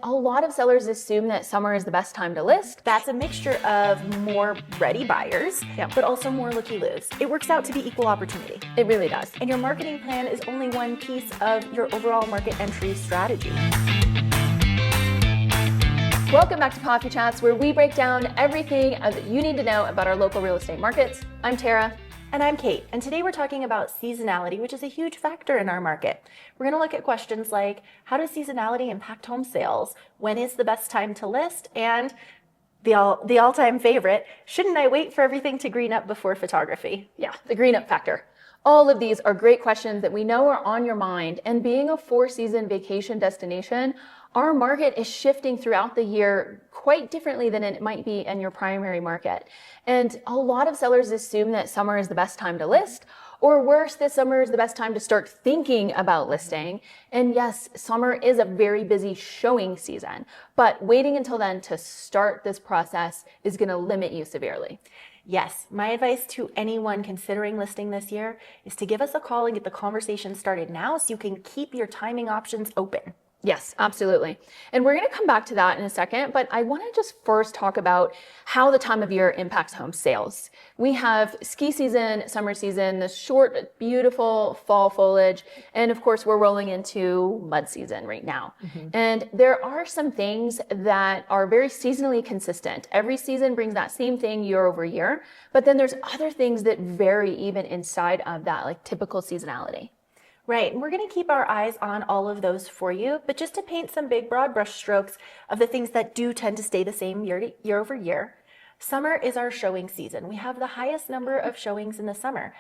A lot of sellers assume that summer is the best time to list. That's a mixture of more ready buyers, but also more looky-loos. It works out to be equal opportunity. It really does. And your marketing plan is only one piece of your overall market entry strategy. Welcome back to Coffee Chats, where we break down everything that you need to know about our local real estate markets. I'm Tara. And I'm Kate, and today we're talking about seasonality, which is a huge factor in our market. We're going to look at questions like, how does seasonality impact home sales? When is the best time to list? And the all-time favorite, shouldn't I wait for everything to green up before photography? Yeah, the green up factor. All of these are great questions that we know are on your mind, and being a four-season vacation destination, our market is shifting throughout the year quite differently than it might be in your primary market. And a lot of sellers assume that summer is the best time to list, or worse, that summer is the best time to start thinking about listing. And yes, summer is a very busy showing season, but waiting until then to start this process is going to limit you severely. Yes, my advice to anyone considering listing this year is to give us a call and get the conversation started now so you can keep your timing options open. Yes, absolutely. And we're going to come back to that in a second, but I want to just first talk about how the time of year impacts home sales. We have ski season, summer season, the short, beautiful fall foliage, and of course, we're rolling into mud season right now. And there are some things that are very seasonally consistent. Every season brings that same thing year over year, but then there's other things that vary even inside of that, like typical seasonality. Right, and we're going to keep our eyes on all of those for you, but just to paint some big broad brush strokes of the things that do tend to stay the same year over year. Summer is our showing season. We have the highest number of showings in the summer.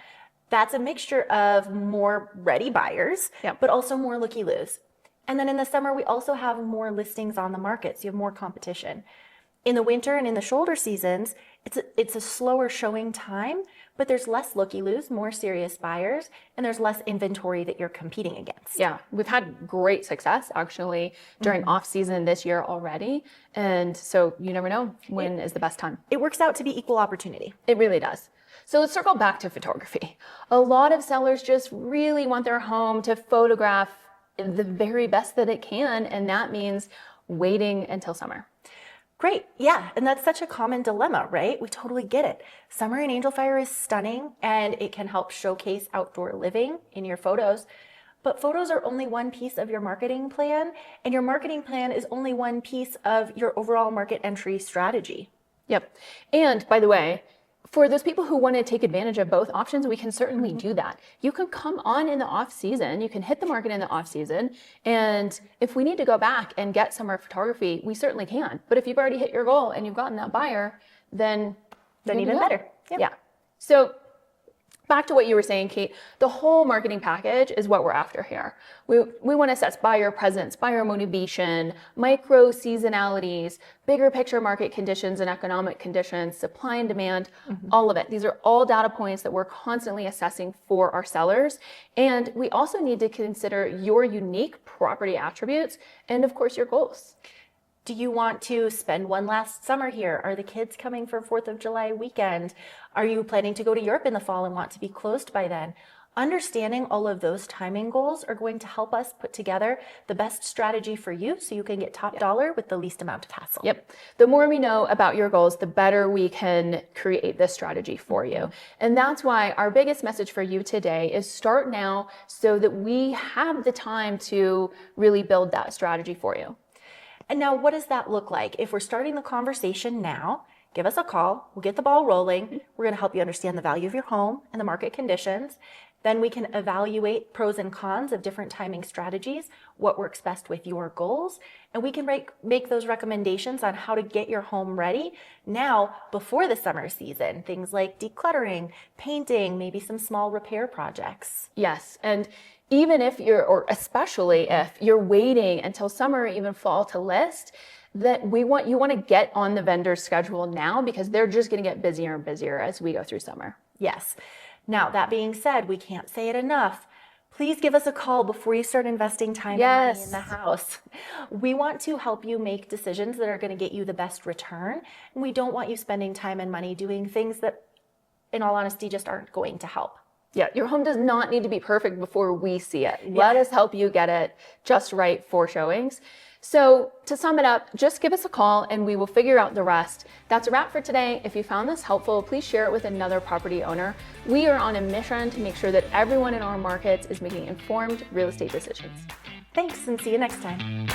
That's a mixture of more ready buyers, but also more looky-loos. And then in the summer, we also have more listings on the market, so you have more competition. In the winter and in the shoulder seasons, it's a slower showing time, but there's less looky-loos, more serious buyers, and there's less inventory that you're competing against. Yeah, we've had great success actually during off season this year already. And so you never know when is the best time. It works out to be equal opportunity. It really does. So let's circle back to photography. A lot of sellers just really want their home to photograph the very best that it can, and that means waiting until summer. Great, yeah, and that's such a common dilemma, right? We totally get it. Summer in Angel Fire is stunning, and it can help showcase outdoor living in your photos, but photos are only one piece of your marketing plan, and your marketing plan is only one piece of your overall market entry strategy. Yep, and by the way, for those people who want to take advantage of both options, we can certainly do that. You can come on in the off season, you can hit the market in the off season, and if we need to go back and get summer photography, we certainly can. But if you've already hit your goal and you've gotten that buyer, then even better. Yep. Yeah. So back to what you were saying, Kate, the whole marketing package is what we're after here. We want to assess buyer presence, buyer motivation, micro seasonalities, bigger picture market conditions and economic conditions, supply and demand, all of it. These are all data points that we're constantly assessing for our sellers. And we also need to consider your unique property attributes and of course your goals. Do you want to spend one last summer here? Are the kids coming for 4th of July weekend? Are you planning to go to Europe in the fall and want to be closed by then? Understanding all of those timing goals are going to help us put together the best strategy for you so you can get top dollar with the least amount of hassle. Yep. The more we know about your goals, the better we can create this strategy for you. And that's why our biggest message for you today is start now so that we have the time to really build that strategy for you. And now what does that look like? If we're starting the conversation now, give us a call. We'll get the ball rolling. We're going to help you understand the value of your home and the market conditions. Then we can evaluate pros and cons of different timing strategies, what works best with your goals, and we can make those recommendations on how to get your home ready now before the summer season. Things like decluttering, painting, maybe some small repair projects. Yes, and even if or especially if you're waiting until summer or even fall to list, that you want to get on the vendor's schedule now because they're just going to get busier and busier as we go through summer. Yes. Now, that being said, we can't say it enough. Please give us a call before you start investing time and money in the house. We want to help you make decisions that are going to get you the best return. And we don't want you spending time and money doing things that, in all honesty, just aren't going to help. Yeah, your home does not need to be perfect before we see it. Let us help you get it just right for showings. So to sum it up, just give us a call and we will figure out the rest. That's a wrap for today. If you found this helpful, please share it with another property owner. We are on a mission to make sure that everyone in our markets is making informed real estate decisions. Thanks, and see you next time.